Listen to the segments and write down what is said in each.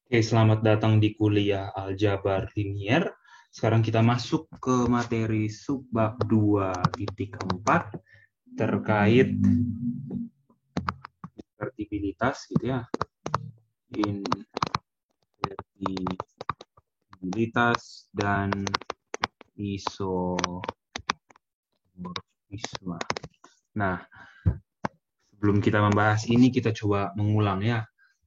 Oke, selamat datang di kuliah Aljabar Linier. Sekarang kita masuk ke materi subbab 2.4 terkait invertibilitas gitu ya. Invertibilitas dan isomorfisme. Nah, sebelum kita membahas ini, kita coba mengulang ya.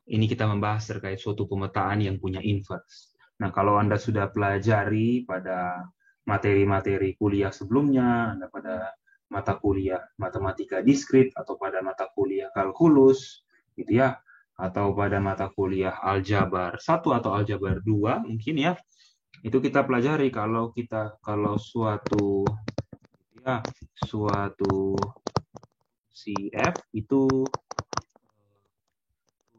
Ini kita membahas terkait suatu pemetaan yang punya inverse. Nah, kalau Anda sudah pelajari pada materi-materi kuliah sebelumnya, Anda pada mata kuliah matematika diskrit atau pada mata kuliah kalkulus, gitu ya, atau pada mata kuliah aljabar 1 atau aljabar 2 mungkin ya, itu kita pelajari kalau ya suatu si F itu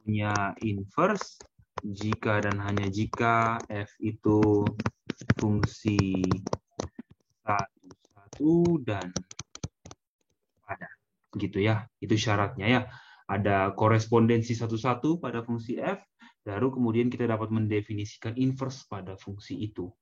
punya inverse jika dan hanya jika F itu fungsi satu dan pada gitu ya, itu syaratnya ya, ada korespondensi satu-satu pada fungsi F, baru kemudian kita dapat mendefinisikan inverse pada fungsi itu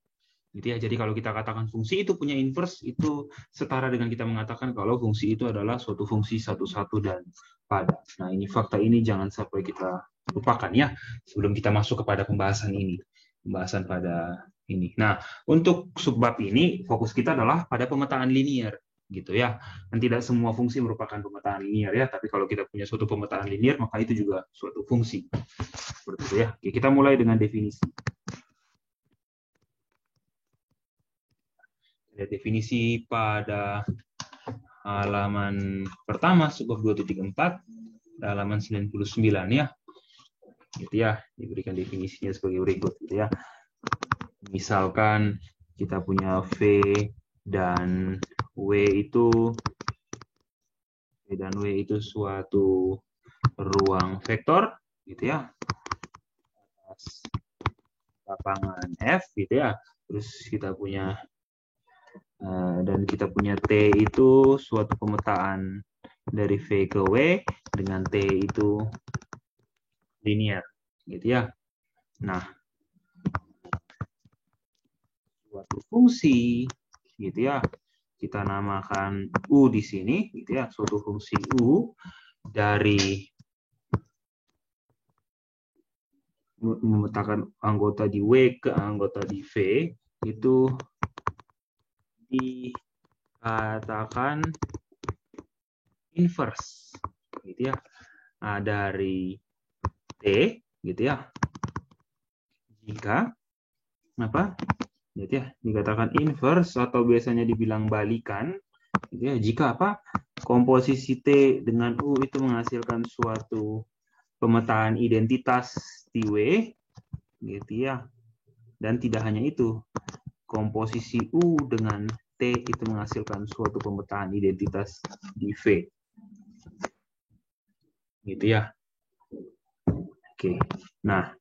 gitu ya. Jadi kalau kita katakan fungsi itu punya inverse, itu setara dengan kita mengatakan kalau fungsi itu adalah suatu fungsi satu-satu dan pada. Nah, ini fakta ini jangan sampai kita lupakan ya sebelum kita masuk kepada pembahasan ini. Pembahasan pada ini. Nah, untuk subbab ini fokus kita adalah pada pemetaan linier gitu ya. Dan tidak semua fungsi merupakan pemetaan linier ya, tapi kalau kita punya suatu pemetaan linier maka itu juga suatu fungsi. Seperti itu ya. Oke, kita mulai dengan definisi. Ada definisi pada halaman pertama subbab 2.4 halaman 99 ya. Gitu ya, diberikan definisinya sebagai berikut gitu ya. Misalkan kita punya dan W itu V dan W itu suatu ruang vektor gitu ya. Lapangan F gitu ya. Terus kita punya dan kita punya T itu suatu pemetaan dari V ke W dengan T itu linear gitu ya. Nah, suatu fungsi gitu ya, kita namakan U di sini gitu ya, suatu fungsi U dari memetakan anggota di W ke anggota di V itu dikatakan inverse gitu ya. Nah, dari T gitu ya, jika apa gitu ya, dikatakan inverse atau biasanya dibilang balikan gitu ya, jika apa komposisi T dengan U itu menghasilkan suatu pemetaan identitas di W gitu ya, dan tidak hanya itu, komposisi U dengan T itu menghasilkan suatu pemetaan identitas di V gitu ya. Oke, nah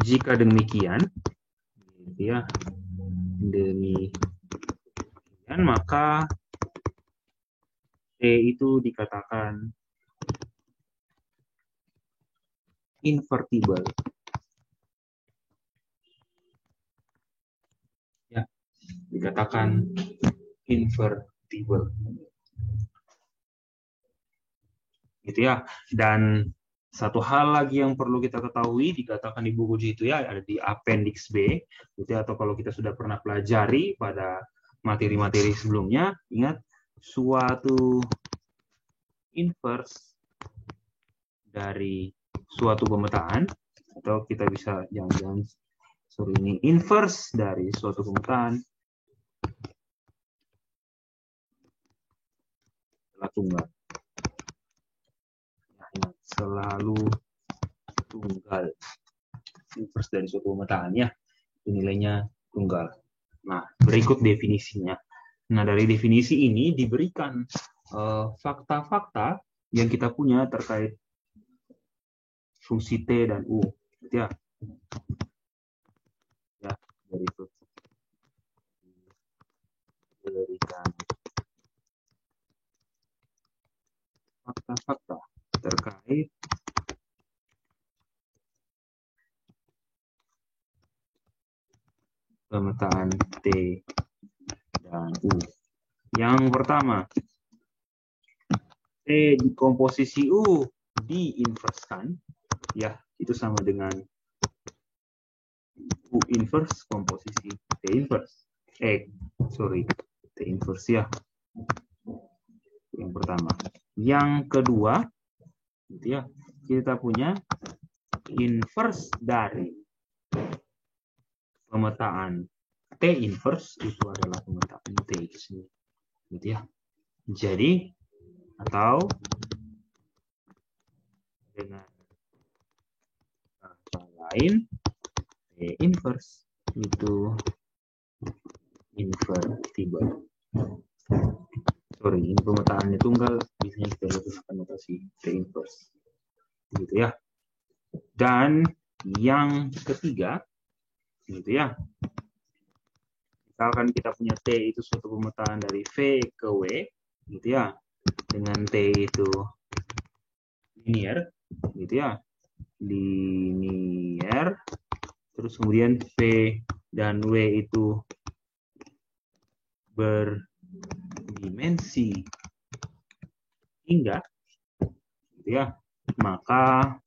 jika demikian gitu ya, demikian maka T itu dikatakan invertible ya, dikatakan invertible gitu ya. Dan satu hal lagi yang perlu kita ketahui dikatakan di buku itu ya, ada di appendix B gitu ya, atau kalau kita sudah pernah pelajari pada materi-materi sebelumnya, ingat suatu inverse dari suatu pemetaan, atau kita bisa jangan ini inverse dari suatu pemetaan adalah tunggal. Nah, ingat, selalu tunggal. Inverse dari suatu pemetaan ya, nilainya tunggal. Nah, berikut definisinya. Nah, dari definisi ini diberikan fakta-fakta yang kita punya terkait fungsi T dan U. Ya, ya dari itu diberikan fakta-fakta terkait pemetaan T dan U. Yang pertama, T di komposisi U diinverskan, ya itu sama dengan U inverse komposisi T inverse. T inverse ya. Yang pertama. Yang kedua, gitu ya, kita punya inverse dari pemetaan T inverse itu adalah pemetaan T itu sendiri. Gitu ya. Jadi, atau dengan kata lain, T inverse itu invertible. Sorry, ini pemetaannya tunggal, biasanya kita gunakan notasi T inverse. Gitu ya. Dan yang ketiga, gitu ya. Misalkan kita punya T itu suatu pemetaan dari V ke W, gitu ya. Dengan T itu linear, gitu ya. Linear. Terus kemudian V dan W itu berdimensi hingga, gitu ya. Maka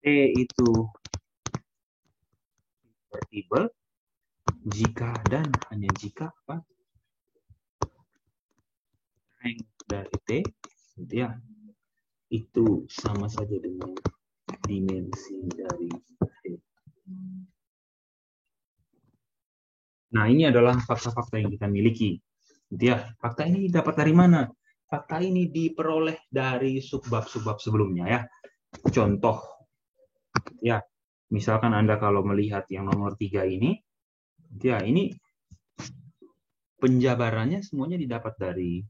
T itu invertible jika dan hanya jika apa? Rank dari T, gitu ya, itu sama saja dengan dimensi dari T. Nah, ini adalah fakta-fakta yang kita miliki. Gitu ya. Fakta ini dapat dari mana? Fakta ini diperoleh dari subbab-subbab sebelumnya ya. Contoh, ya, misalkan Anda kalau melihat yang nomor 3 ini, ya ini penjabarannya semuanya didapat dari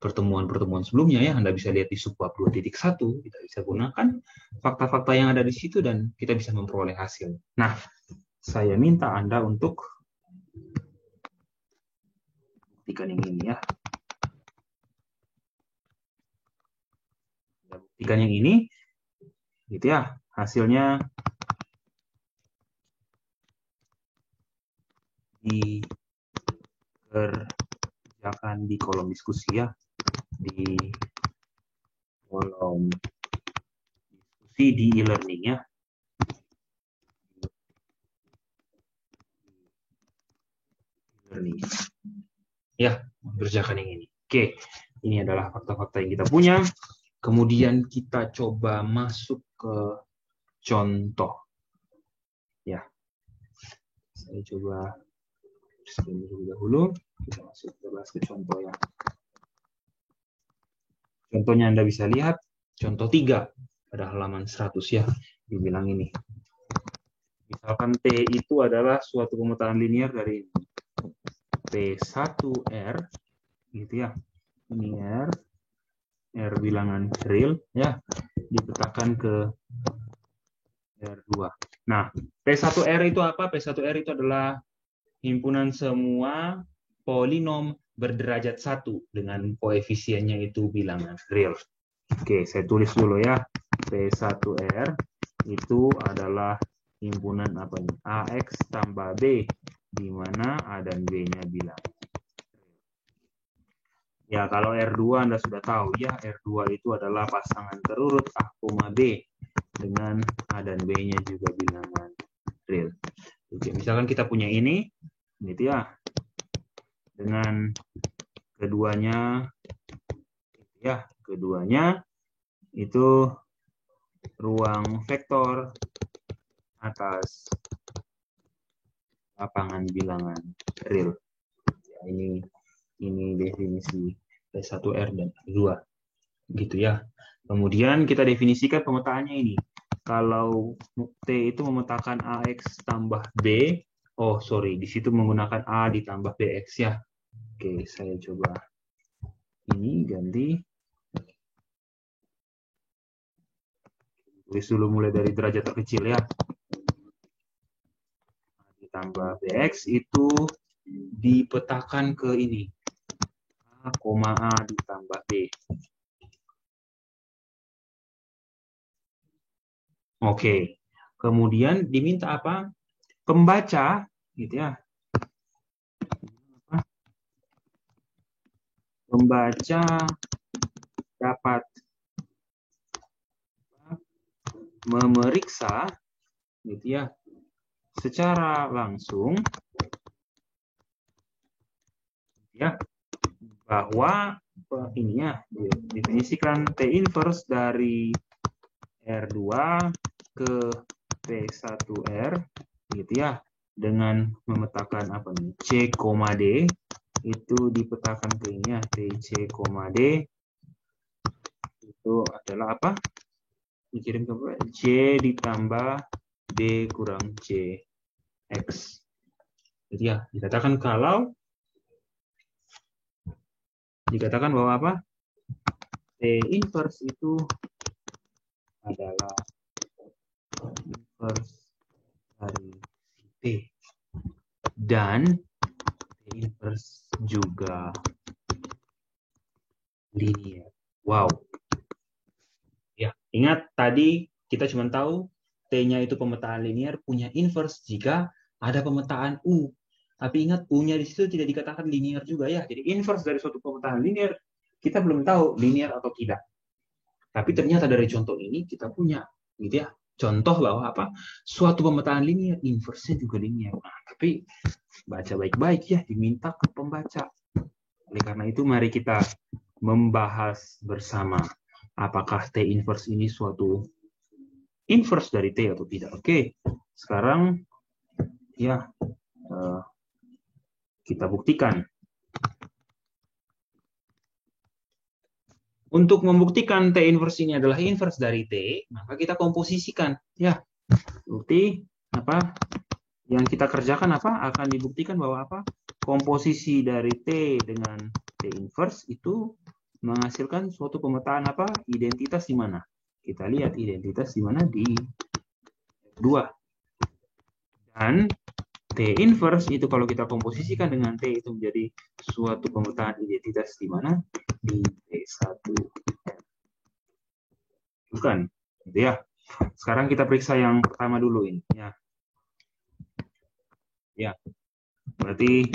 pertemuan-pertemuan sebelumnya ya. Anda bisa lihat di subbab 2.1, kita bisa gunakan fakta-fakta yang ada di situ dan kita bisa memperoleh hasil. Nah, saya minta Anda untuk buktikan yang ini ya. Buktikan yang ini, gitu ya. Hasilnya dikerjakan di kolom diskusi ya. Di kolom diskusi di e-learning ya. Ya, kerjakan yang ini. Oke, ini adalah fakta-fakta yang kita punya. Kemudian kita coba masuk ke contoh. Ya, saya coba screen dulu. Kita masuk ke contoh ya. Contohnya Anda bisa lihat, contoh 3 pada halaman 100 ya, dibilang ini. Misalkan T itu adalah suatu pemetaan linear dari P1R, gitu ya. Ini R bilangan real, ya, dipetakan ke R2. Nah, P1R itu apa? P1R itu adalah himpunan semua polinom berderajat 1 dengan koefisiennya itu bilangan real. Oke, saya tulis dulu ya. P1R itu adalah himpunan apa nih? AX tambah B, di mana A dan B-nya bilangan. Ya, kalau R2 Anda sudah tahu ya, R2 itu adalah pasangan terurut A, B dengan A dan B-nya juga bilangan real. Oke, misalkan kita punya ini, gitu ya, dengan keduanya, ya, keduanya itu ruang vektor atas lapangan bilangan real. Ya, ini definisi P1R dan R2. Gitu ya. Kemudian kita definisikan pemetaannya ini. Kalau T itu memetakan AX tambah B, di situ menggunakan A ditambah BX ya. Oke, saya coba ini ganti. Tulis dulu mulai dari derajat terkecil ya. A ditambah BX itu dipetakan ke ini. A, A ditambah B. Oke. Kemudian diminta apa? pembaca, gitu ya. Pembaca dapat memeriksa, gitu ya, secara langsung, ya, bahwa ininya definisikan T inverse dari R2 ke P1R, gitu ya, dengan memetakan apa nih, C, D, itu dipetakan ke ini ya, TC, D itu adalah apa? Dikirim ke C ditambah D kurang C X. Jadi ya, dikatakan bahwa apa? T inverse itu adalah inverse dari T. Dan T inverse juga linear. Wow. Ya, ingat tadi kita cuma tahu T-nya itu pemetaan linear punya inverse jika ada pemetaan U. Tapi ingat U-nya di situ tidak dikatakan linear juga ya. Jadi inverse dari suatu pemetaan linear kita belum tahu linear atau tidak. Tapi ternyata dari contoh ini kita punya gitu ya. Contoh bahwa apa? Suatu pemetaan linear inverse-nya juga linear. Nah, tapi baca baik-baik ya, diminta ke pembaca. Oleh karena itu mari kita membahas bersama apakah T inverse ini suatu inverse dari T atau tidak. Oke, sekarang ya kita buktikan. Untuk membuktikan T inverse ini adalah inverse dari T, maka kita komposisikan. Ya, bukti apa? Yang kita kerjakan apa? Akan dibuktikan bahwa apa? Komposisi dari T dengan T inverse itu menghasilkan suatu pemetaan apa? Identitas di mana? Kita lihat identitas di mana di 2. Dan T inverse itu kalau kita komposisikan dengan T itu menjadi suatu pemetaan identitas di mana? Di T1. Bukan, gitu ya. Sekarang kita periksa yang pertama dulu ini. Ya, berarti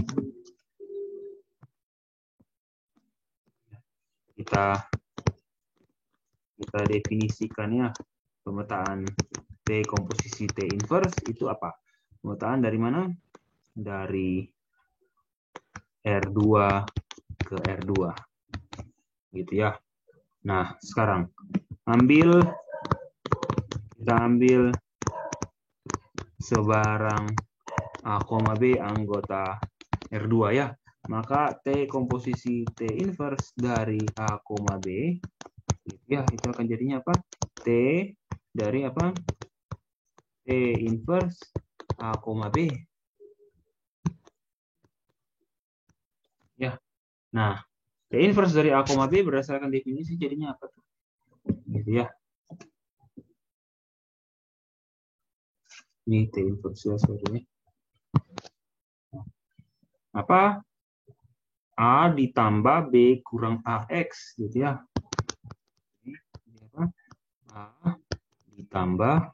kita definisikannya pemetaan T komposisi T inverse itu apa? Pemetaan dari mana? Dari R2 ke R2. Gitu ya. Nah, sekarang kita ambil sebarang A, B anggota R2 ya. Maka T komposisi T inverse dari A, B ya, itu akan jadinya apa? T dari apa? T inverse A, B. Ya. Nah, T inverse dari A, B berdasarkan definisi jadinya apa tuh? Gitu ya. Ini T inverse ya, sorry. Apa? A ditambah B kurang AX gitu ya. A ditambah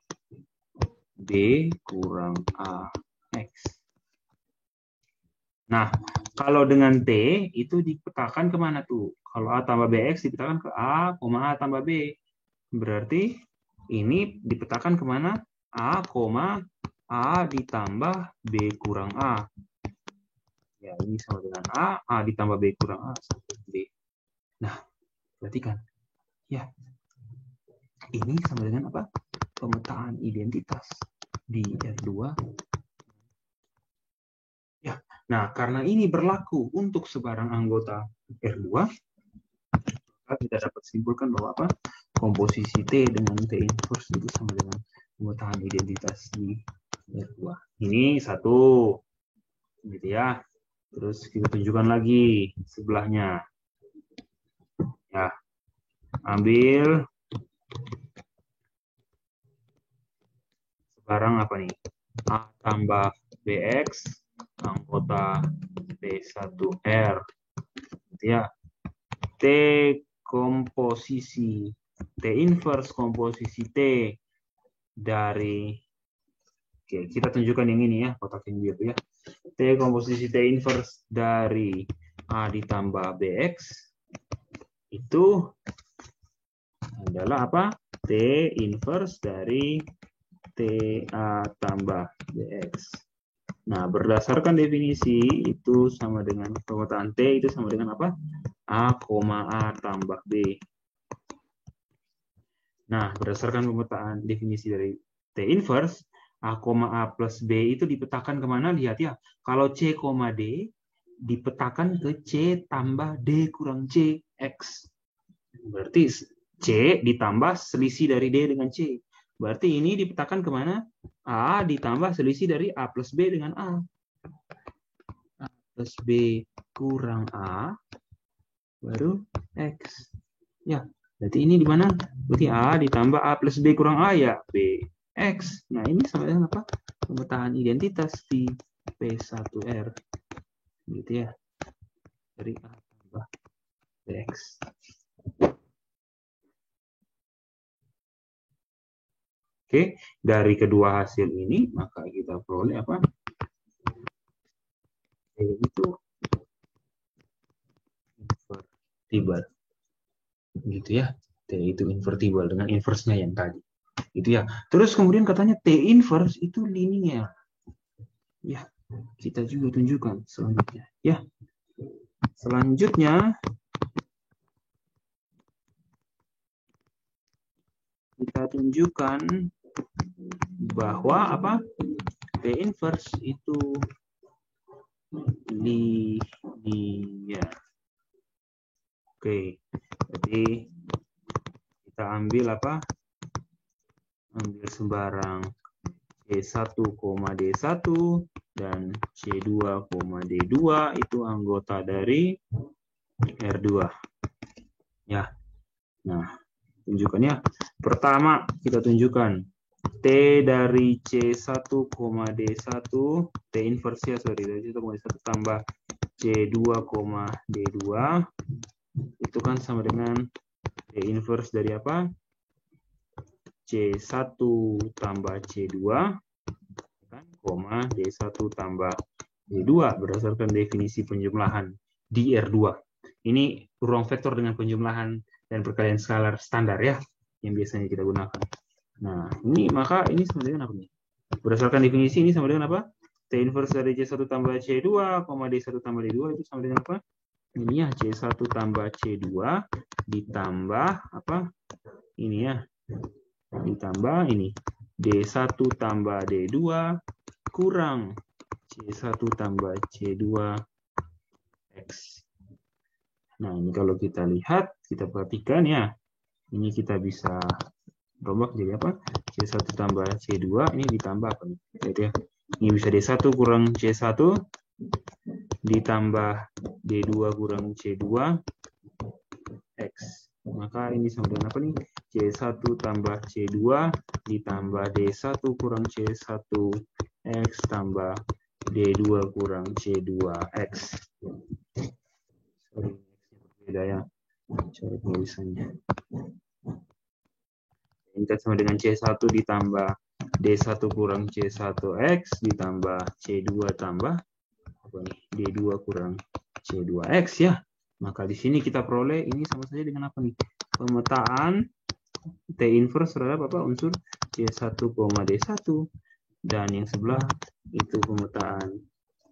B kurang AX. Nah, kalau dengan T itu dipetakan kemana tuh? Kalau A tambah BX dipetakan ke A, A tambah B. Berarti ini dipetakan kemana? A, A ditambah B kurang A. Ya, ini sama dengan A ditambah B kurang A sampai B. Nah, perhatikan. Ya, ini sama dengan apa? Pemetaan identitas di R2. Ya, nah karena ini berlaku untuk sebarang anggota R2, kita dapat simpulkan bahwa apa? Komposisi T dengan T inverse itu sama dengan pemetaan identitas di R2. Ini satu, gitu ya. Terus kita tunjukkan lagi sebelahnya. Ya, ambil sekarang apa nih? A tambah BX anggota P1R. Gitu ya. T komposisi T inverse komposisi T dari Oke, kita tunjukkan yang ini ya, kotak yang biru ya. T komposisi T inverse dari A ditambah BX itu adalah apa? T inverse dari TA tambah BX. Nah, berdasarkan definisi itu sama dengan pemetaan T itu sama dengan apa? A, A tambah B. Nah, berdasarkan pemetaan definisi dari T inverse, A, A plus B itu dipetakan kemana? Lihat ya, kalau C, D dipetakan ke C tambah D kurang C, X. Berarti C ditambah selisih dari D dengan C. Berarti ini dipetakan kemana? A ditambah selisih dari A plus B dengan A. A plus B kurang A, baru X. Ya, berarti ini di mana? Berarti A ditambah A plus B kurang A ya, B, X. Nah, ini sama dengan apa? Pemetaan identitas di P1R. Gitu ya. Dari A tambah BX. Oke, dari kedua hasil ini, maka kita peroleh apa? Itu invertible. Gitu ya. T itu invertible dengan inverse-nya yang tadi. Gitu ya. Terus kemudian katanya T inverse itu linear. Ya, kita juga tunjukkan selanjutnya. Ya. Selanjutnya kita tunjukkan bahwa apa? T inverse itu linear. Oke. Jadi kita ambil apa? Ambil sembarang C1, D1 dan C2, D2 itu anggota dari R2. Ya. Nah, tunjukkannya. Pertama, kita tunjukkan T dari C1, D1, T inverse ya, sorry, dari C1, D1 tambah C2, D2 itu kan sama dengan T inverse dari apa? C1 tambah C2 kan, D1 tambah D2 berdasarkan definisi penjumlahan di R2. Ini ruang vektor dengan penjumlahan dan perkalian skalar standar ya, yang biasanya kita gunakan. Nah, ini maka ini sama dengan apa nih? Berdasarkan definisi ini sama dengan apa? T inverse dari C1 tambah C2, D1 tambah D2 itu sama dengan apa? Ini ya, C1 tambah C2 ditambah apa? Ini ya, ditambah ini D1 tambah D2 kurang C1 tambah C2 X. Nah, ini kalau kita lihat, kita perhatikan ya, ini kita bisa rombak jadi apa? C1 tambah C2, ini ditambah apa nih? Lihat ya, ini bisa D1 kurang C1 ditambah D2 kurang C2 X. Maka ini sama dengan apa nih? C1 tambah C2 ditambah D1 kurang C1 X tambah D2 kurang C2X. Sorry, berbeda ya. Cara penulisannya. Ini sama dengan C1 ditambah D1 kurang C1X ditambah C2 tambah apa nih? D2 kurang C2X ya. Maka di sini kita peroleh ini sama saja dengan apa nih? Pemetaan T inverse terhadap apa? Unsur C1, D1 dan yang sebelah itu pemetaan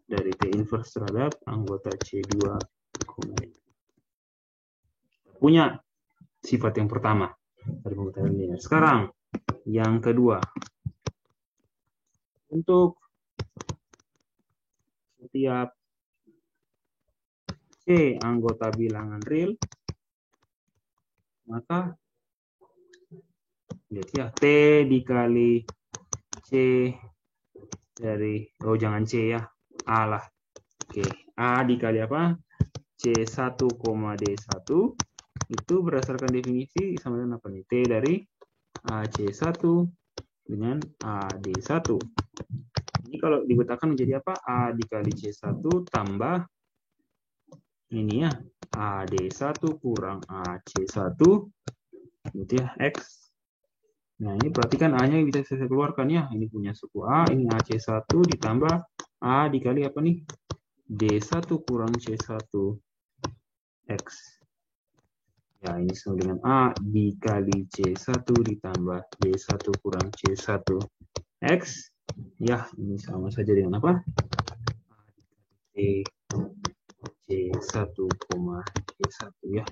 dari T inverse terhadap anggota C2, D2. Punya sifat yang pertama dari pemetaan linear. Sekarang yang kedua. Untuk setiap C anggota bilangan real, maka lihat ya, T dikali C dari, oh jangan C ya, A lah. Oke, A dikali apa? C1, D1 itu berdasarkan definisi sama dengan apa nih? T dari AC1 dengan AD1. Ini kalau dibetakan menjadi apa? A dikali C1 tambah ini ya, AD1 kurang AC1 gitu ya, X Nah, ini perhatikan A-nya bisa saya keluarkan ya. Ini punya suku A, ini AC1 ditambah A dikali apa nih? D1 kurang C1 X. Ya, ini sama dengan A dikali C1 ditambah D1 kurang C1 X. Ya, ini sama saja dengan apa? A dikali C1, C1 ya.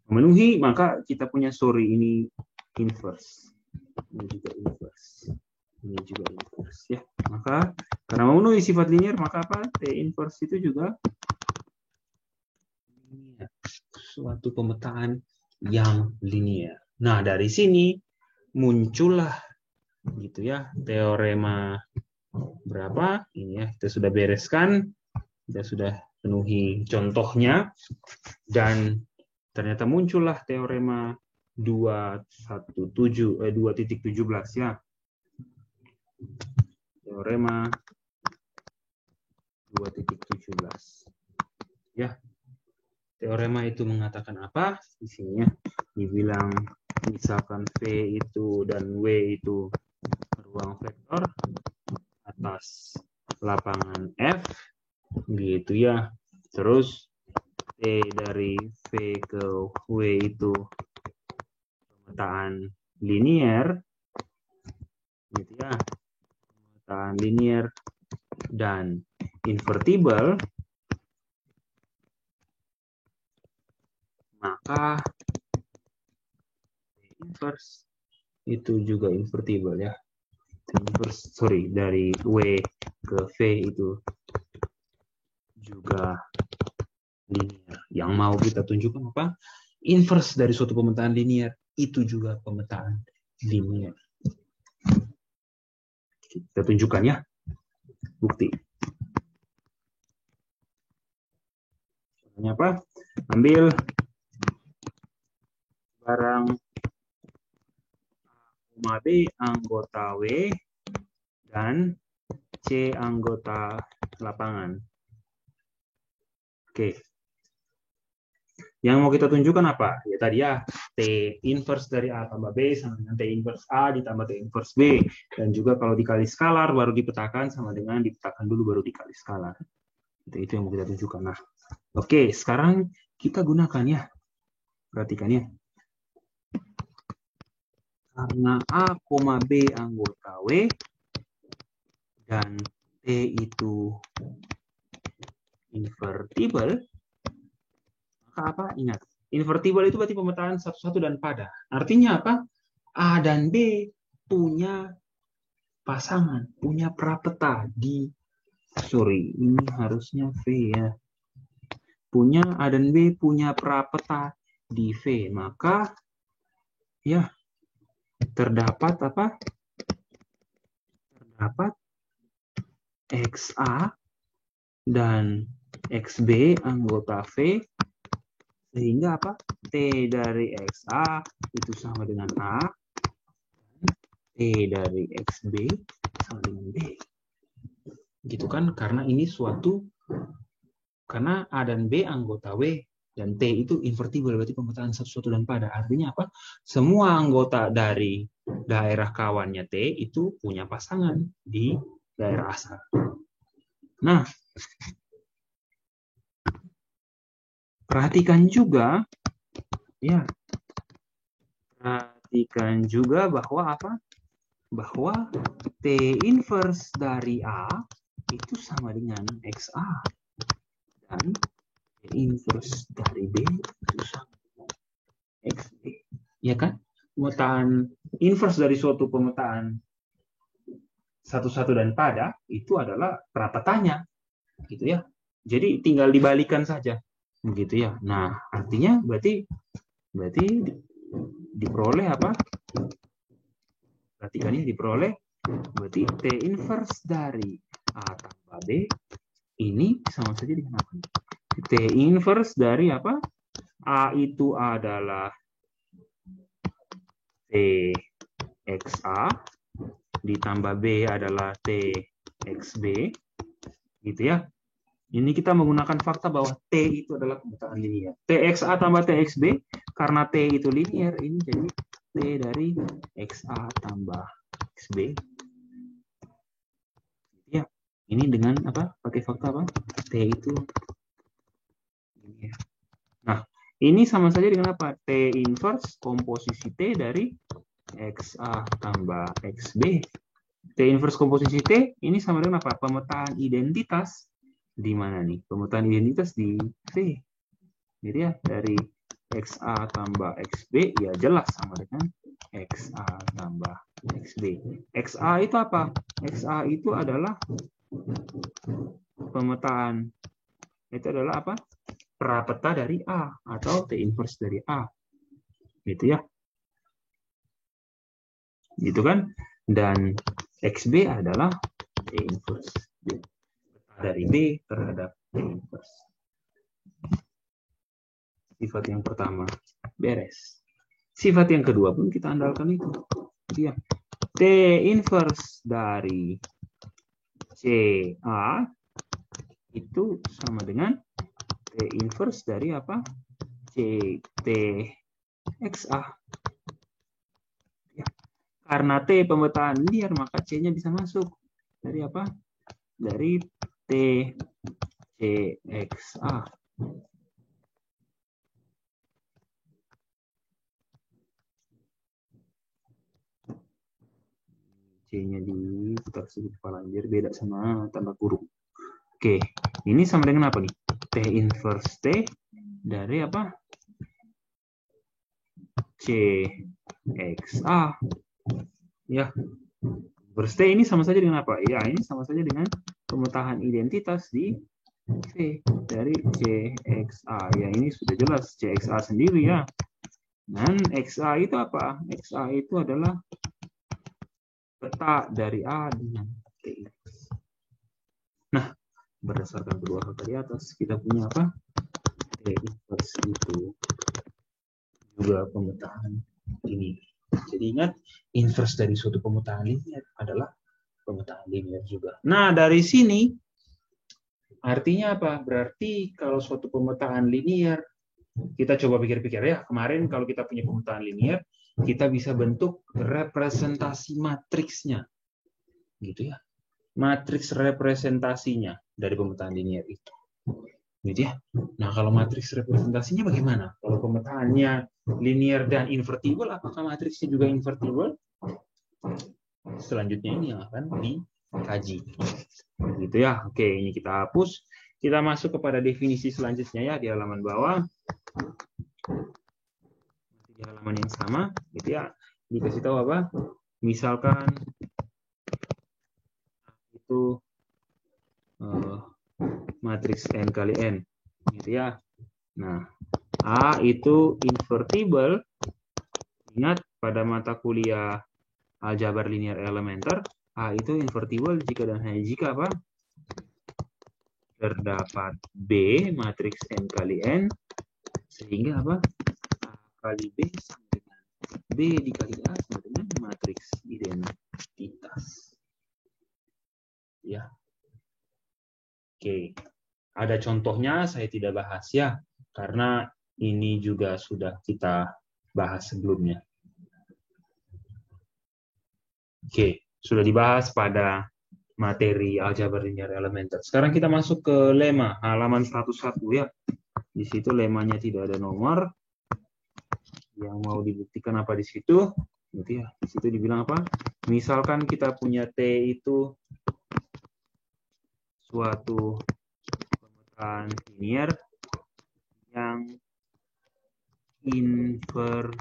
Memenuhi, maka kita punya ini inverse. Ini juga inverse. Ini juga inverse ya. Maka karena memenuhi sifat linear, maka apa? T inverse itu juga suatu pemetaan yang linear. Nah, dari sini muncullah gitu ya teorema berapa? Ini ya, kita sudah bereskan. Kita sudah penuhi contohnya dan ternyata muncullah teorema 2.17 ya. Teorema 2.17. Ya. Teorema itu mengatakan apa? Di sini ya. Dibilang misalkan V itu dan W itu ruang vektor atas lapangan F gitu ya. Terus T dari V ke W itu pemetaan linear gitu ya. Pemetaan linear dan invertible, maka inverse itu juga invertible ya. Inverse, dari W ke V itu juga linear. Yang mau kita tunjukkan apa? Inverse dari suatu pemetaan linear itu juga pemetaan linear. Kita tunjukkan ya bukti. Caranya apa? Ambil barang A, B anggota W dan C anggota lapangan. Oke. Yang mau kita tunjukkan apa? Ya tadi ya, T inverse dari A tambah B sama dengan T inverse A ditambah T inverse B. Dan juga kalau dikali skalar baru dipetakan sama dengan dipetakan dulu baru dikali skalar. Itu yang mau kita tunjukkan. Nah, oke, sekarang kita gunakan ya. Perhatikan ya. Karena A, B anggota W dan T itu invertible, maka apa? Ingat, invertible itu berarti pemetaan satu-satu dan pada. Artinya apa? A dan B punya pasangan, punya prapeta di, ini harusnya V ya. Punya A dan B punya prapeta di V, maka ya terdapat apa? Terdapat XA dan XB anggota V, sehingga apa? T dari XA itu sama dengan A, T dari XB sama dengan B. Gitu kan? Karena ini karena A dan B anggota W dan T itu invertible, berarti pemetaan satu-satu dan pada. Artinya apa? Semua anggota dari daerah kawannya T itu punya pasangan di daerah asal. Nah, perhatikan juga ya. Perhatikan juga bahwa apa? Bahwa T inverse dari A itu sama dengan XA dan T inverse dari B itu sama dengan XB. Ya kan? Pemetaan inverse dari suatu pemetaan satu-satu dan pada itu adalah prapetanya gitu ya. Jadi tinggal dibalikan saja begitu ya. Nah, artinya berarti diperoleh apa? Perhatikan ini diperoleh berarti T inverse dari A tambah B ini sama saja dengan apa? T inverse dari apa? A itu adalah T XA ditambah B adalah T XB gitu ya. Ini kita menggunakan fakta bahwa T itu adalah pemetaan linear. TXA tambah TXB karena T itu linear ini jadi T dari XA tambah XB. Ya, ini dengan apa? Pakai fakta apa? T itu ini ya. Nah, ini sama saja dengan apa? T inverse komposisi T dari XA tambah XB. T inverse komposisi T ini sama dengan apa? Pemetaan identitas di mana nih? Pemetaan identitas di V. Jadi ya, dari XA tambah XB ya jelas sama dengan XA tambah XB. XA itu apa? XA itu adalah pemetaan. Itu adalah apa? Prapeta dari A atau T inverse dari A. Gitu ya. Gitu kan? Dan XB adalah T inverse dari B terhadap T inverse. Sifat yang pertama beres. Sifat yang kedua pun kita andalkan itu. Ya. T inverse dari CA itu sama dengan T inverse dari apa? T XA. Ya. Karena T pemetaan linear maka C-nya bisa masuk dari apa? Dari T CXA. C-nya diputar sedikit kepala biar beda sama tanda kurung. Oke, ini sama dengan apa nih? T inverse T dari apa? CXA. Ya. Inverse T ini sama saja dengan apa? Ya, ini sama saja dengan pemetaan identitas di V dari CXA. Ya, ini sudah jelas CXA sendiri ya. Dan XA itu apa? XA itu adalah peta dari A dengan T. Nah, berdasarkan kedua hal di atas, kita punya apa? T inverse itu juga pemetaan ini. Jadi ingat, inverse dari suatu pemetaan linear adalah pemetaan linear juga. Nah, dari sini artinya apa? Berarti kalau suatu pemetaan linear, kita coba pikir-pikir ya, kemarin kalau kita punya pemetaan linear, kita bisa bentuk representasi matriksnya. Gitu ya. Matriks representasinya dari pemetaan linear itu. Gitu ya. Nah, kalau matriks representasinya bagaimana? Kalau pemetaannya linear dan invertible, apakah matriksnya juga invertible? Selanjutnya ini yang akan dikaji. Gitu ya. Oke, ini kita hapus. Kita masuk kepada definisi selanjutnya ya di halaman bawah. Di halaman yang sama, gitu ya. Dikasih tahu apa? Misalkan itu matriks n kali n, gitu ya. Nah, A itu invertible. Ingat pada mata kuliah aljabar linear elementer, A itu invertible jika dan hanya jika apa? Terdapat B matriks n kali n, sehingga apa? A kali B sama dengan B dikali A sama dengan matriks identitas. Ya. Oke. Ada contohnya, saya tidak bahas ya, karena ini juga sudah kita bahas sebelumnya. Oke, sudah dibahas pada materi aljabar linear elementer. Sekarang kita masuk ke lema, halaman 101 ya. Di situ lemanya tidak ada nomor. Yang mau dibuktikan apa di situ? Berarti ya, di situ dibilang apa? Misalkan kita punya T itu suatu pemetaan linear yang invertible.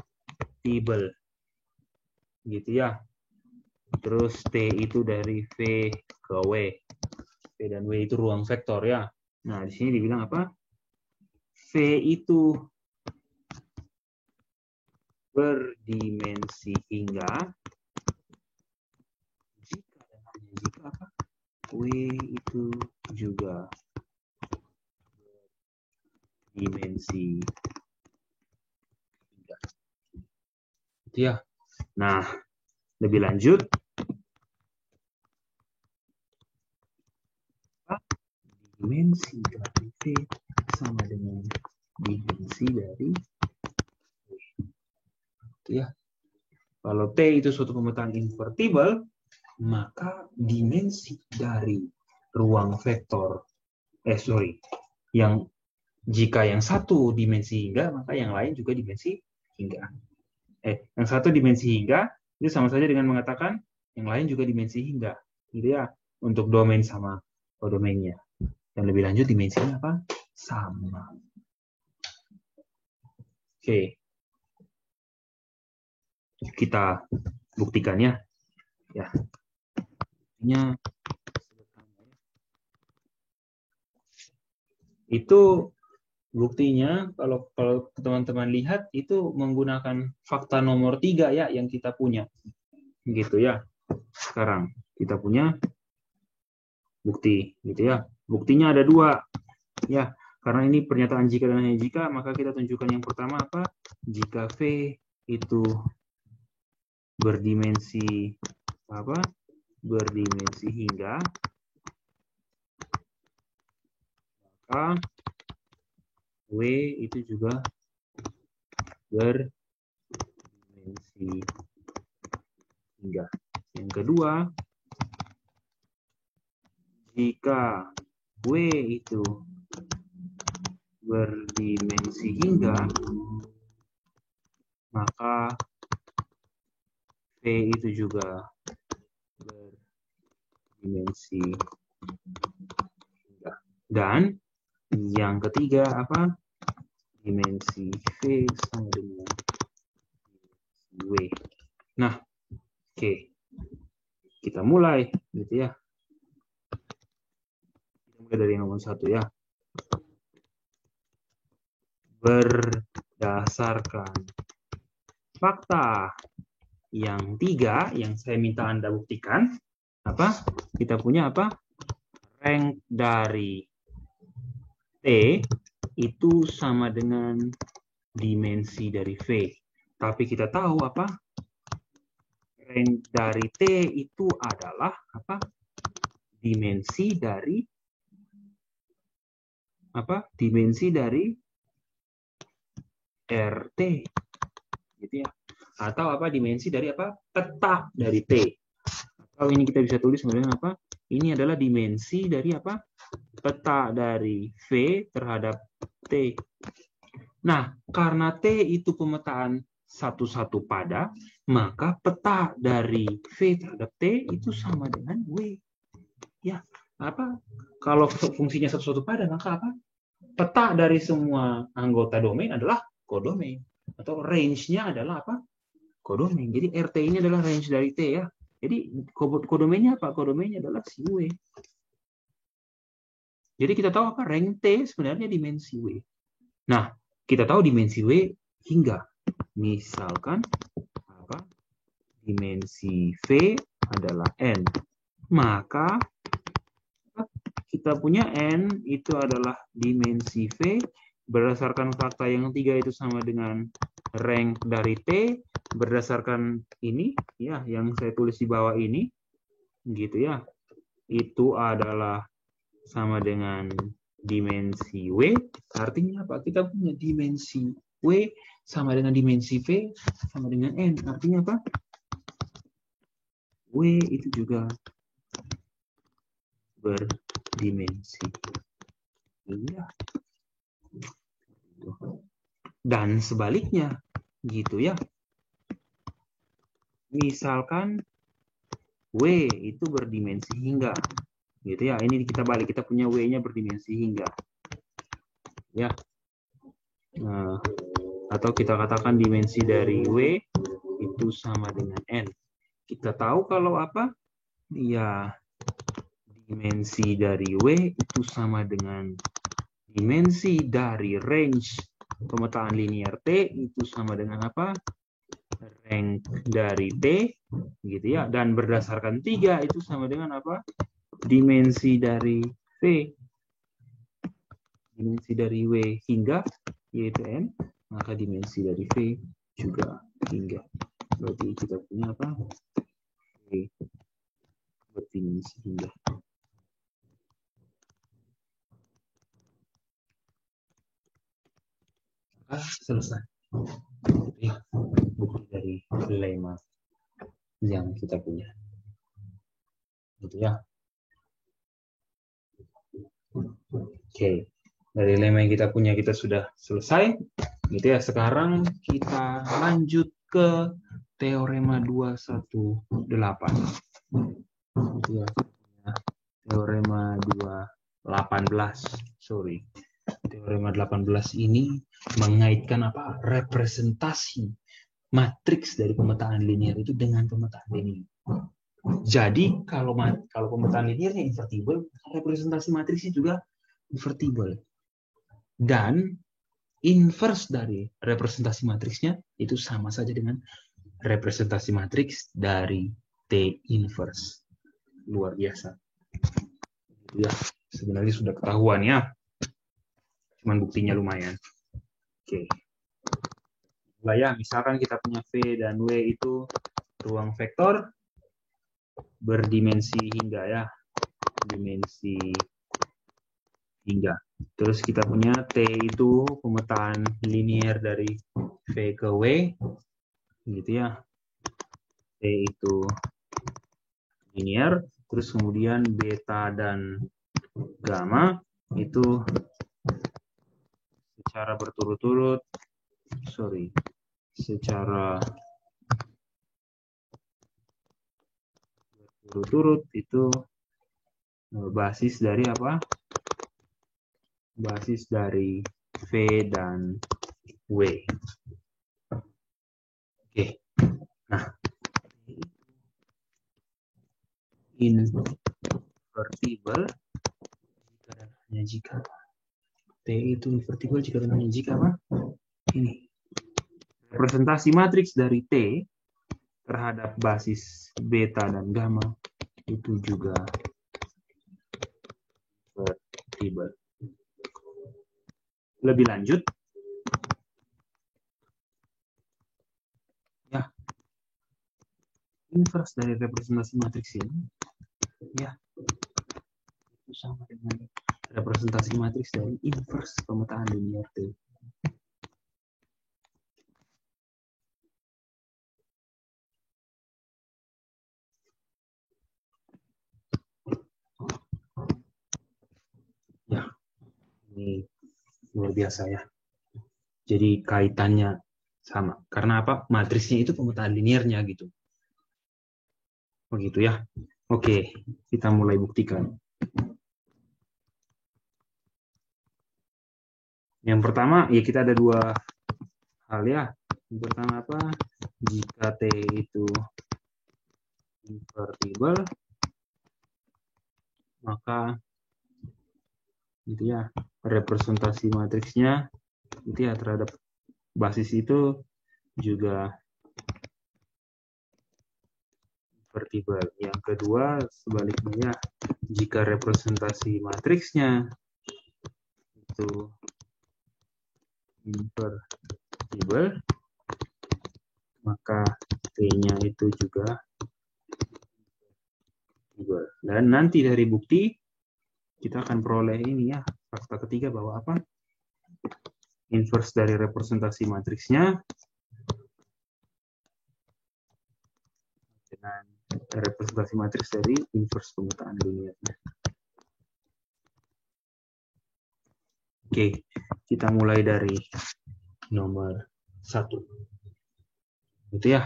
Gitu ya. Terus T itu dari V ke W. V dan W itu ruang vektor ya. Nah, di sini dibilang apa? V itu berdimensi hingga jika dan hanya jika apa? W itu juga berdimensi hingga. Itu ya. Nah, lebih lanjut, dimensi dari V sama dengan dimensi dari W. Itu ya. Kalau T itu suatu pemetaan invertible, maka dimensi dari ruang vektor, jika yang satu dimensi hingga, maka yang lain juga dimensi hingga. Yang satu dimensi hingga, itu sama saja dengan mengatakan yang lain juga dimensi hingga. Gitu ya, untuk domain sama kodomainnya. Dan lebih lanjut dimensinya apa? Sama. Oke. Kita buktikan ya. Itu buktinya kalau teman-teman lihat itu menggunakan fakta nomor 3 ya yang kita punya. Gitu ya. Sekarang kita punya bukti gitu ya. Buktinya ada 2 ya. Karena ini pernyataan jika dan hanya jika, maka kita tunjukkan yang pertama apa? Jika V itu berdimensi apa? Berdimensi hingga, maka W itu juga berdimensi hingga. Yang kedua, jika W itu berdimensi hingga, maka V itu juga berdimensi hingga. Dan yang ketiga apa? Dimensi V sama dengan W. Nah, oke. Kita mulai gitu ya. Kita mulai dari nomor 1 ya. Berdasarkan fakta yang 3 yang saya minta Anda buktikan, apa? Kita punya apa? Rank dari T itu sama dengan dimensi dari V. Tapi kita tahu apa? Rank dari T itu adalah apa? Dimensi dari apa? Dimensi dari RT. Gitu ya. Atau apa? Dimensi dari apa? Peta dari T. Atau ini kita bisa tulis sebenarnya apa? Ini adalah dimensi dari apa? Peta dari V terhadap T. Nah, karena T itu pemetaan satu-satu pada, maka peta dari V terhadap T itu sama dengan W. Ya, apa? Kalau fungsinya satu-satu pada, maka apa? Peta dari semua anggota domain adalah kodomain. Atau range-nya adalah apa? Kodomain. Jadi RT ini adalah range dari T ya. Jadi kodomainnya apa? Kodomainnya adalah si W. Jadi kita tahu apa? Rank T sebenarnya dimensi W. Nah, kita tahu dimensi W hingga. Misalkan apa? Dimensi V adalah N. Maka kita punya N itu adalah dimensi V. Berdasarkan fakta yang 3 itu sama dengan rank dari T. Berdasarkan ini, ya, yang saya tulis di bawah ini, gitu ya. Itu adalah sama dengan dimensi W. Artinya apa? Kita punya dimensi W sama dengan dimensi V sama dengan N. Artinya apa? W itu juga berdimensi. Iya. Dan sebaliknya, gitu ya. Misalkan W itu berdimensi hingga. Gitu ya. Ini kita balik, kita punya W-nya berdimensi hingga. Ya. Nah, atau kita katakan dimensi dari W itu sama dengan N. Kita tahu kalau apa? Ya, dimensi dari W itu sama dengan dimensi dari range pemetaan linear T itu sama dengan apa? Rank dari T, gitu ya. Dan berdasarkan 3 itu sama dengan apa? Dimensi dari V. Dimensi dari W hingga, yaitu N, maka dimensi dari V juga hingga. Berarti kita punya apa? V berdimensi hingga. Selesai. Ya, bukti dari dari lemma yang kita punya. Gitu ya. Oke. Dari lemma yang kita punya kita sudah selesai. Gitu ya. Sekarang kita lanjut ke teorema 218. Gitu ya. Teorema 218. Sorry. Teorema 18 ini mengaitkan apa? Representasi matriks dari pemetaan linear itu dengan pemetaan linear. Jadi kalau pemetaan linearnya invertible, representasi matriksnya juga invertible. Dan inverse dari representasi matriksnya itu sama saja dengan representasi matriks dari T inverse. Luar biasa. Ya, sebenarnya sudah ketahuan ya. Cuman buktinya lumayan. Oke. Nah ya, misalkan kita punya V dan W itu ruang vektor berdimensi hingga ya. Dimensi hingga. Terus kita punya T itu pemetaan linear dari V ke W. Gitu ya. T itu linear. Terus kemudian beta dan gamma itu secara berturut-turut, secara berturut-turut itu basis dari apa? Basis dari V dan W. Oke. Nah, invertible jika dan hanya jika T itu invertible jika dan hanya jika apa? Ini. Representasi matriks dari T terhadap basis beta dan gamma itu juga invertible. Lebih lanjut, ya, inverse dari representasi matriks ini, ya, itu sama dengan representasi matriks dari inverse pemetaan linear T. Ya, ini luar biasa ya. Jadi kaitannya sama. Karena apa? Matriksnya itu pemetaan linearnya gitu. Begitu ya. Oke, kita mulai buktikan. Yang pertama, ya kita ada dua hal ya. Yang pertama apa? Jika T itu invertible, maka gitu ya, representasi matriksnya itu ya terhadap basis itu juga invertible. Yang kedua, sebaliknya, jika representasi matriksnya itu invertible, maka T-nya itu juga invertible. Dan nanti dari bukti, kita akan peroleh ini ya, fakta ketiga bahwa apa? Inverse dari representasi matriksnya dengan representasi matriks dari inverse pemetaan linearnya. Oke, kita mulai dari nomor 1. Gitu ya.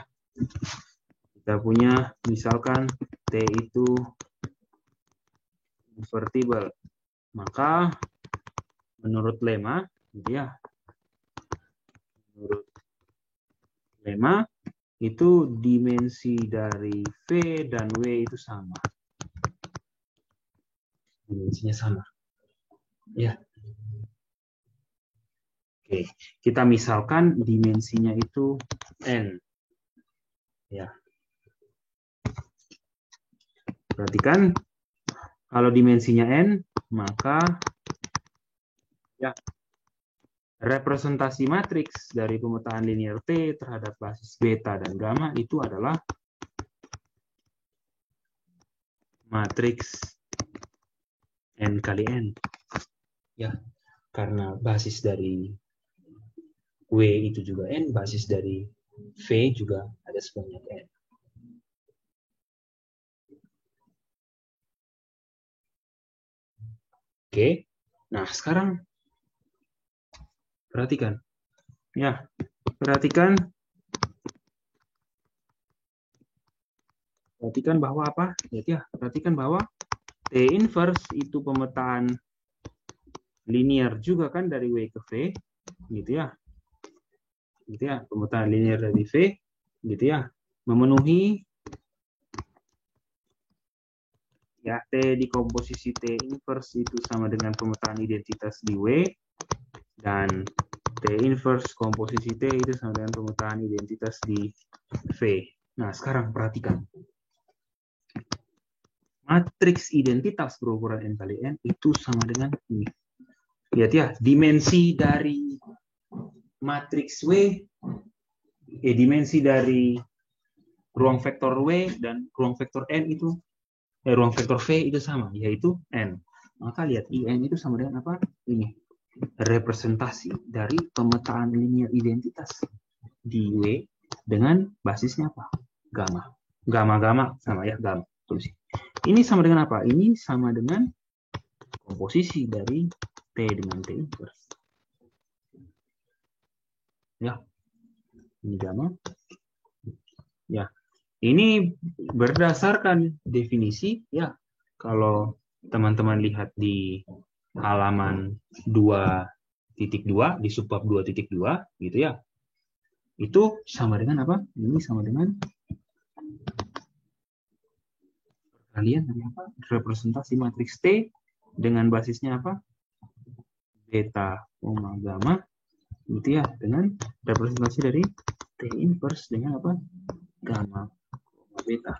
Kita punya misalkan T itu invertible. Maka menurut lemma, gitu ya. Menurut lemma itu dimensi dari V dan W itu sama. Dimensinya sama. Ya. Oke, kita misalkan dimensinya itu N. Ya. Perhatikan, kalau dimensinya N, maka ya representasi matriks dari pemetaan linear T terhadap basis beta dan gamma itu adalah matriks N kali N. Ya, karena basis dari W itu juga N, basis dari V juga ada sebanyak N. Oke, nah sekarang perhatikan. Ya, perhatikan bahwa apa? Ya, perhatikan bahwa T inverse itu pemetaan linear juga kan dari W ke V, gitu ya. Gitu ya, pemetaan linear dari V, gitu ya. Memenuhi ya T di komposisi T inverse itu sama dengan pemetaan identitas di W, dan T inverse komposisi T itu sama dengan pemetaan identitas di V. Nah, sekarang perhatikan. Matriks identitas berukuran N kali N itu sama dengan ini. Lihat ya, dimensi dari matriks W, dimensi dari ruang vektor W dan ruang vektor N itu, ruang vektor V itu sama, yaitu N. Maka lihat, IN itu sama dengan apa? Ini, representasi dari pemetaan linear identitas di W dengan basisnya apa? Gamma. Gamma sama ya, gamma. Tulis. Ini sama dengan apa? Ini sama dengan komposisi dari T dengan T inverse. Ya, ini gamma. Ya, ini berdasarkan definisi ya. Kalau teman-teman lihat di halaman 2.2 di subbab 2.2 gitu ya. Itu sama dengan apa? Ini sama dengan kalian dari apa? Representasi matriks T dengan basisnya apa? Beta, gamma, gitu ya, dengan representasi dari T inverse dengan apa? Gamma, beta.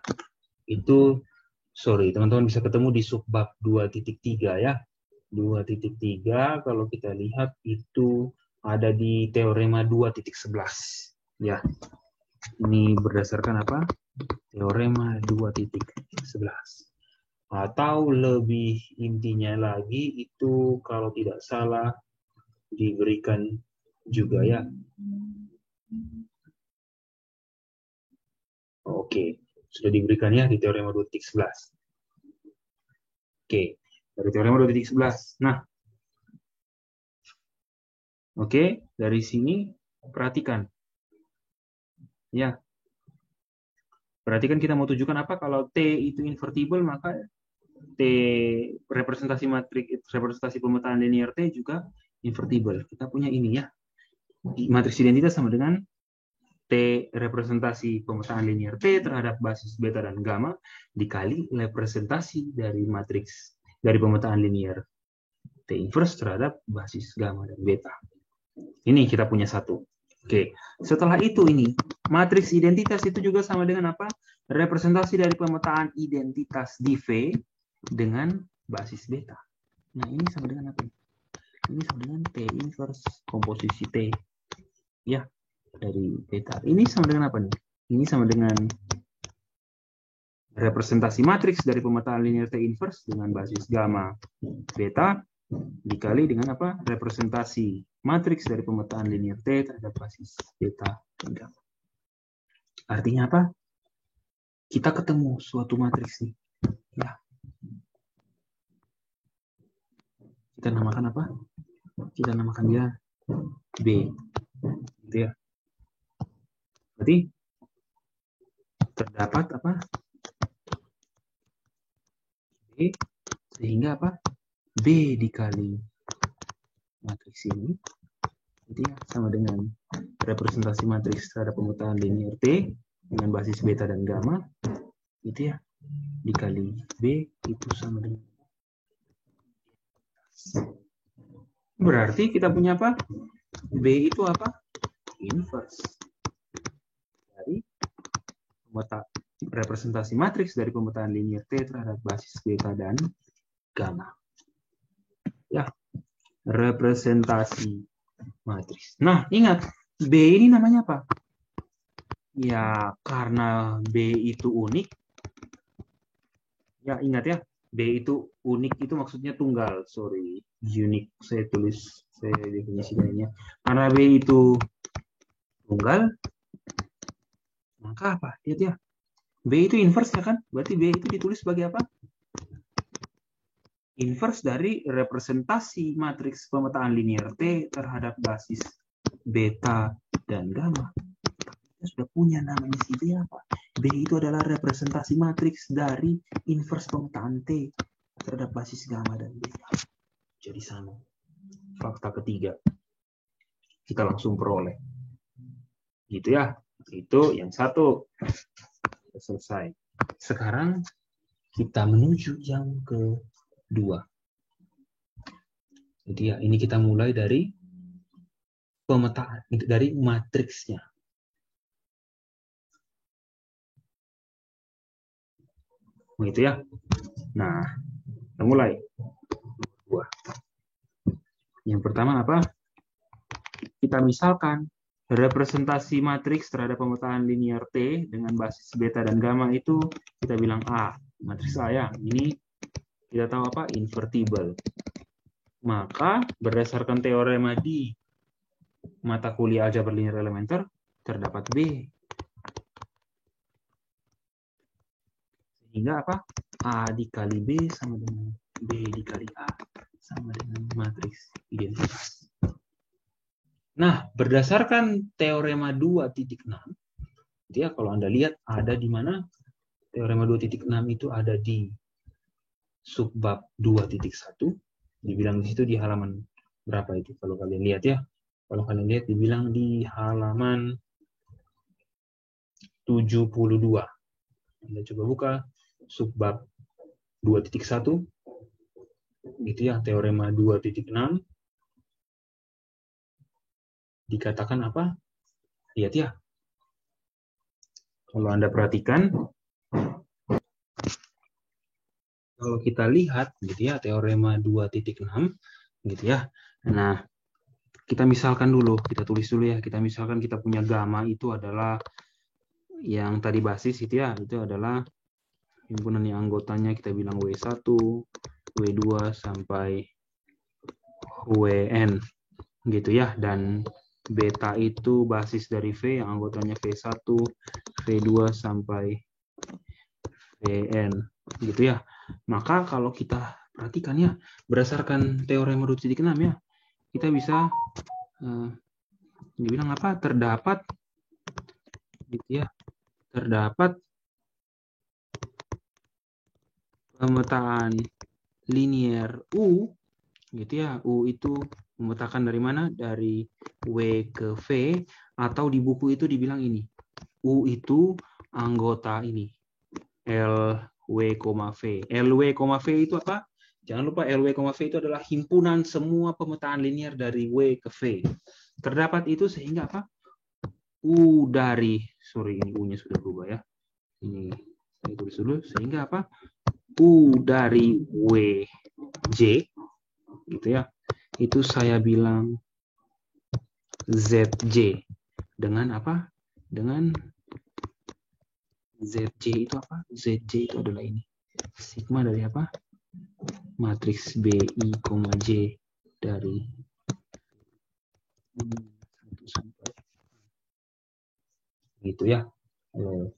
Itu, sorry, teman-teman bisa ketemu di subbab 2.3 ya. 2.3 kalau kita lihat itu ada di teorema 2.11 ya. Ini berdasarkan apa? Teorema 2.11. Atau lebih intinya lagi itu kalau tidak salah diberikan juga ya. Oke, sudah diberikan ya di teorema 2.11. Oke, dari teorema 2.11. Nah, oke, dari sini perhatikan. Ya. Perhatikan kita mau tunjukkan apa? Kalau T itu invertible, maka T representasi matriks, representasi pemetaan linear T juga invertible. Kita punya ini ya. Matriks identitas sama dengan T representasi pemetaan linear T terhadap basis beta dan gamma dikali representasi dari matriks dari pemetaan linear T inverse terhadap basis gamma dan beta. Ini kita punya satu. Oke, setelah itu ini matriks identitas itu juga sama dengan apa? Representasi dari pemetaan identitas di V dengan basis beta. Nah, ini sama dengan apa? Ini sama dengan T inverse komposisi T. Ya, dari beta. Ini sama dengan apa nih? Ini sama dengan representasi matriks dari pemetaan linear T inverse dengan basis gamma beta dikali dengan apa? Representasi matriks dari pemetaan linear T terhadap basis beta dan gamma. Artinya apa? Kita ketemu suatu matriks nih. Ya. Kita namakan apa? Kita namakan dia B. Gitu ya. Berarti terdapat apa? B sehingga apa? B dikali matriks ini itu ya, sama dengan representasi matriks terhadap pemetaan linear T dengan basis beta dan gamma itu ya, dikali B itu sama dengan, berarti kita punya apa? B itu apa? Inverse dari representasi matriks dari pemetaan linear T terhadap basis beta dan gamma. Ya, representasi matriks. Nah, ingat, B ini namanya apa? Ya, karena B itu unik. Ya, ingat ya, B itu unik itu maksudnya tunggal. Sorry, unique. Saya tulis, saya definisikannya. Karena B itu tunggal, Maka apa? Lihat ya. B itu inverse ya kan? Berarti B itu ditulis sebagai apa? Inverse dari representasi matriks pemetaan linear T terhadap basis beta dan gamma. Kita sudah punya namanya si B apa? B itu adalah representasi matriks dari inverse pemetaan T terhadap basis gamma dan beta. Jadi sama. Fakta ketiga. Kita langsung peroleh. Gitu ya. Itu yang satu. Selesai. Sekarang kita menuju yang kedua. Jadi ya, ini kita mulai dari pemetaan, dari matriksnya. Begitu ya. Nah, kita mulai. Yang pertama apa? Kita misalkan representasi matriks terhadap pemetaan linear T dengan basis beta dan gamma itu kita bilang A. Matriks A ya. Ini kita tahu apa? Invertible. Maka berdasarkan teorema di mata kuliah aljabar linear elementer terdapat B. Sehingga apa? A dikali B sama dengan B dikali A sama dengan matriks identitas. Nah, berdasarkan teorema 2.6, ya kalau Anda lihat ada di mana teorema 2.6 itu ada di subbab 2.1, dibilang di situ di halaman berapa itu kalau kalian lihat ya. Kalau kalian lihat dibilang di halaman 72. Anda coba buka subbab 2.1 itu ya teorema 2.6 dikatakan apa? Lihat ya. Kalau Anda perhatikan, kalau kita lihat gitu ya teorema 2.6 gitu ya. Nah, kita misalkan dulu, kita tulis dulu ya. Kita misalkan kita punya gamma itu adalah yang tadi basis itu ya, itu adalah himpunan yang anggotanya kita bilang W1, W2 sampai WN gitu ya, dan beta itu basis dari V yang anggotanya V1, V2 sampai Vn gitu ya. Maka kalau kita perhatikan ya, berdasarkan teorema 2.6 ya, kita bisa dibilang apa? Terdapat gitu ya. Terdapat pemetaan linear U gitu ya. U itu memetakan dari mana? Dari W ke V, atau di buku itu dibilang ini. U itu anggota ini. LW, V. LW, V itu apa? Jangan lupa LW, V itu adalah himpunan semua pemetaan linear dari W ke V. Terdapat itu sehingga apa? U dari, sorry ini U-nya sudah berubah ya. Ini saya tulis dulu, sehingga apa? U dari WJ gitu ya. Itu saya bilang ZJ dengan apa? Dengan ZJ itu apa? ZJ itu adalah ini. Sigma dari apa? Matriks BI, J dari 1 sampai gitu ya.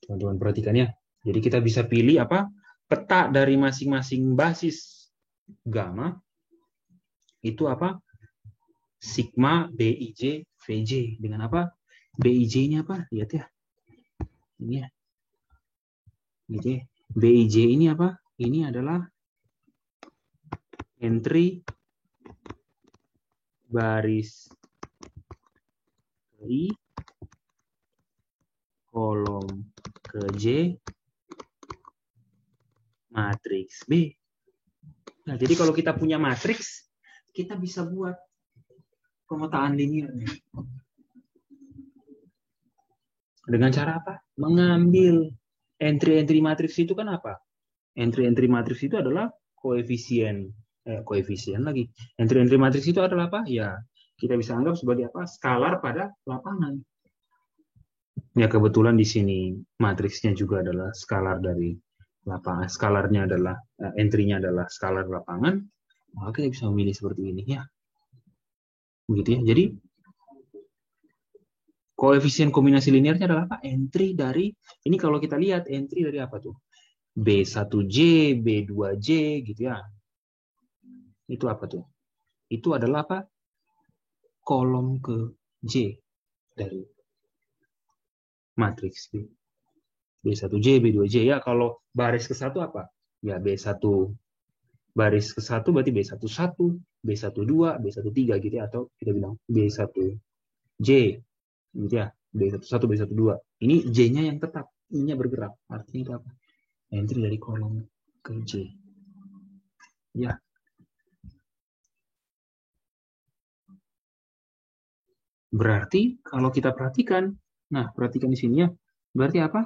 Teman-teman perhatikan ya. Jadi kita bisa pilih apa? Peta dari masing-masing basis gamma itu apa? Sigma BIJ VJ dengan apa? BIJ-nya apa? Lihat ya. Ini ya. Gitu ya. BIJ ini apa? Ini adalah entry baris I kolom ke J matriks B. Nah, jadi kalau kita punya matriks, kita bisa buat pemetaan linearnya. Dengan cara apa? Mengambil entry-entry matriks itu kan apa? Entry-entry matriks itu adalah koefisien lagi. Entry-entry matriks itu adalah apa? Ya, kita bisa anggap sebagai apa? Skalar pada lapangan. Ya, kebetulan di sini matriksnya juga adalah skalar dari lapangan. Skalarnya adalah entry-nya adalah skalar lapangan. Maka kita bisa memilih seperti ini ya. Begitu ya. Jadi Koefisien kombinasi linearnya adalah apa? Entry dari, ini kalau kita lihat entry dari apa tuh? B1J, B2J gitu ya. Itu apa tuh? Itu adalah apa? Kolom ke J dari matriks B. B1J, B2J ya. Kalau baris ke satu apa? Ya B1 baris ke satu berarti B11, B12, B13 gitu ya, atau kita bilang B1J gitu ya. B11, B12. Ini J-nya yang tetap, I-nya bergerak. Artinya itu apa? Entry dari kolom ke J. Ya. Berarti kalau kita perhatikan, nah perhatikan di sini ya, berarti apa?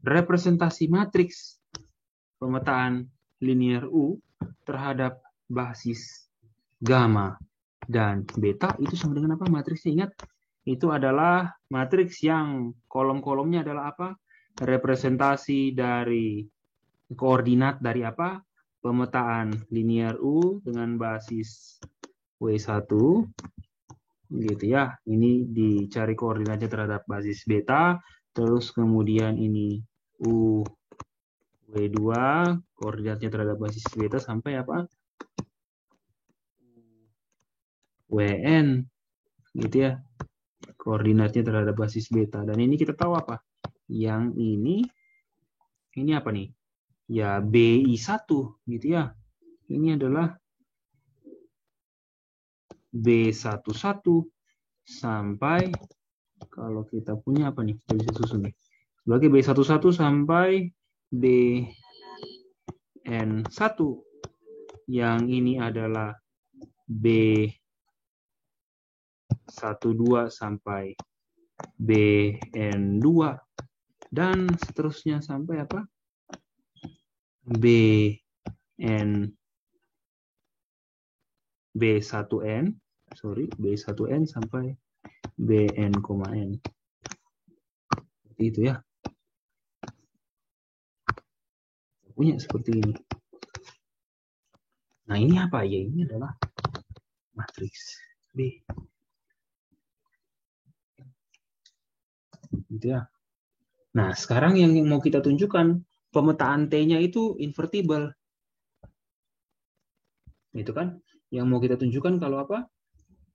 Representasi matriks pemetaan linear U terhadap basis gamma dan beta itu sama dengan apa? Matriksnya ingat, itu adalah matriks yang kolom-kolomnya adalah apa? Representasi dari koordinat dari apa? Pemetaan linear U dengan basis W1 gitu ya. Ini dicari koordinatnya terhadap basis beta, terus kemudian ini U W2 koordinatnya terhadap basis beta sampai apa? WN gitu ya. Koordinatnya terhadap basis beta. Dan ini kita tahu apa? Yang ini apa nih? Ya BI1 gitu ya. Ini adalah B11 sampai, kalau kita punya apa nih? Kita bisa susun nih. Sebagai B11 sampai BN1. Yang ini adalah B12 sampai BN2 dan seterusnya sampai apa? B1N sampai BN, N. Seperti itu ya. Punya seperti ini. Nah, ini apa ya? Ini adalah matriks B. Gitu ya. Nah, sekarang yang mau kita tunjukkan, pemetaan T-nya itu invertible. Itu kan yang mau kita tunjukkan kalau apa?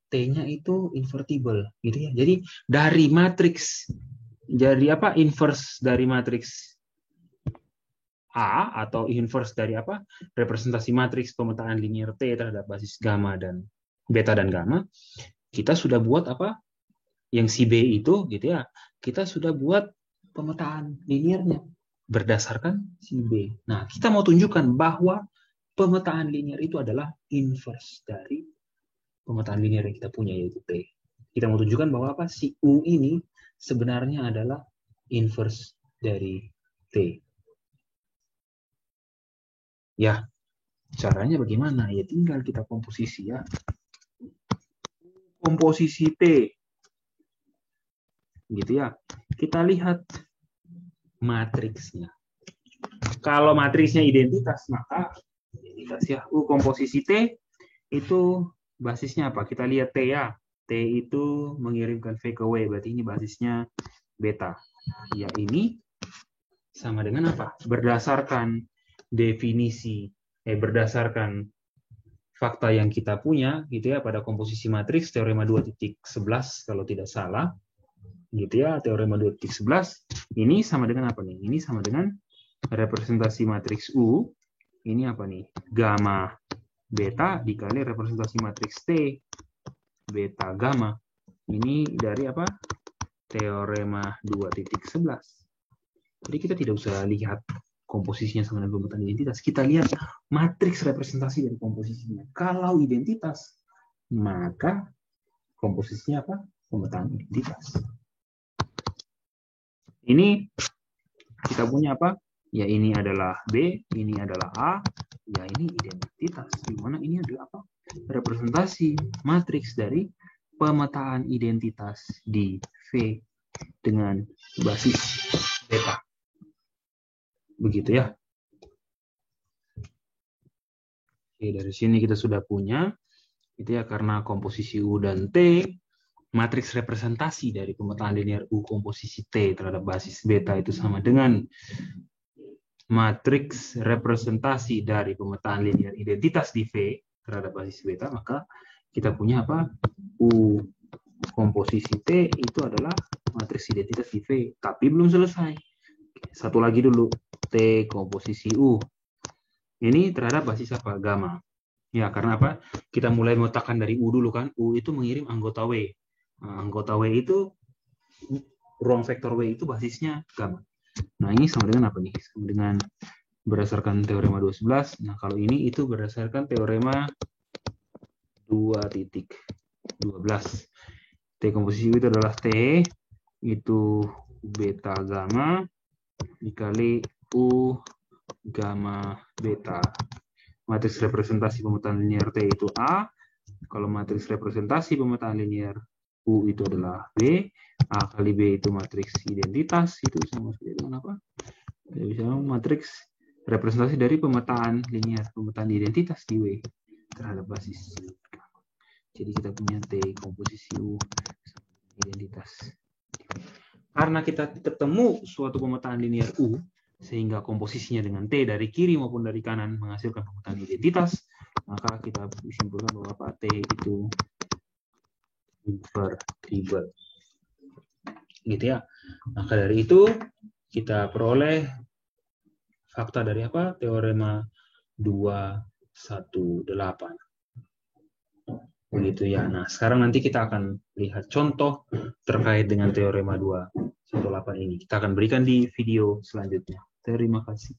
T-nya itu invertible, gitu ya. Jadi dari matriks, dari apa? Inverse dari matriks A atau inverse dari apa? Representasi matriks pemetaan linear T terhadap basis gamma dan beta dan gamma. Kita sudah buat apa? Yang si B itu, gitu ya. Kita sudah buat pemetaan linearnya berdasarkan si B. Nah, kita mau tunjukkan bahwa pemetaan linear itu adalah inverse dari pemetaan linear yang kita punya, yaitu T. Kita mau tunjukkan bahwa apa? Si U ini sebenarnya adalah inverse dari T. Ya, caranya bagaimana? Ya tinggal kita komposisi ya. Komposisi T. Gitu ya. Kita lihat matriksnya. Kalau matriksnya identitas, maka identitas ya. Komposisi T itu basisnya apa? Kita lihat T ya. T itu mengirimkan V ke W, berarti ini basisnya beta. Ya, ini sama dengan apa? Berdasarkan definisi, berdasarkan fakta yang kita punya, gitu ya, pada komposisi matriks, teorema 2.11 kalau tidak salah, gitu ya, teorema 2.11, ini sama dengan apa nih? Ini sama dengan representasi matriks U, ini apa nih? Gamma beta dikali representasi matriks T, beta gamma. Ini dari apa? Teorema 2.11. Jadi kita tidak usah lihat komposisinya sama dengan pemetaan identitas. Kita lihat matriks representasi dari komposisinya. Kalau identitas, maka komposisinya apa? Pemetaan identitas. Ini kita punya apa? Ya ini adalah B, ini adalah A, ya ini identitas. Di mana ini adalah apa? Representasi matriks dari pemetaan identitas di V dengan basis beta. Begitu ya. Oke, dari sini kita sudah punya Itu ya, karena komposisi U dan T, matriks representasi dari pemetaan linear U komposisi T terhadap basis beta itu sama dengan matriks representasi dari pemetaan linear identitas di V terhadap basis beta, maka kita punya apa? U komposisi T itu adalah matriks identitas di V. Tapi belum selesai. Satu lagi dulu, T komposisi U. Ini terhadap basis apa? Gamma. Ya, karena apa? Kita mulai meletakkan dari U dulu kan. U itu mengirim anggota W. Nah, anggota W itu, ruang vektor W itu basisnya gamma. Nah, ini sama dengan apa nih? Sama dengan berdasarkan teorema 211. Nah, kalau ini itu berdasarkan teorema 2.12. T komposisi U itu adalah T itu beta gamma dikali U gamma beta. Matriks representasi pemetaan linear T itu A. Kalau matriks representasi pemetaan linear U itu adalah B. A kali B itu matriks identitas. Itu sama seperti dengan apa? Bisa matriks representasi dari pemetaan linear, pemetaan identitas di W terhadap basis. Jadi kita punya T komposisi U identitas. Karena kita ketemu suatu pemetaan linear U, sehingga komposisinya dengan T dari kiri maupun dari kanan menghasilkan pemetaan identitas, maka kita simpulkan bahwa T itu invertible. Gitu ya. Maka dari itu kita peroleh fakta dari apa? Teorema 218. Begitu ya. Nah, sekarang nanti kita akan lihat contoh terkait dengan teorema 218 ini. Kita akan berikan di video selanjutnya. Terima kasih.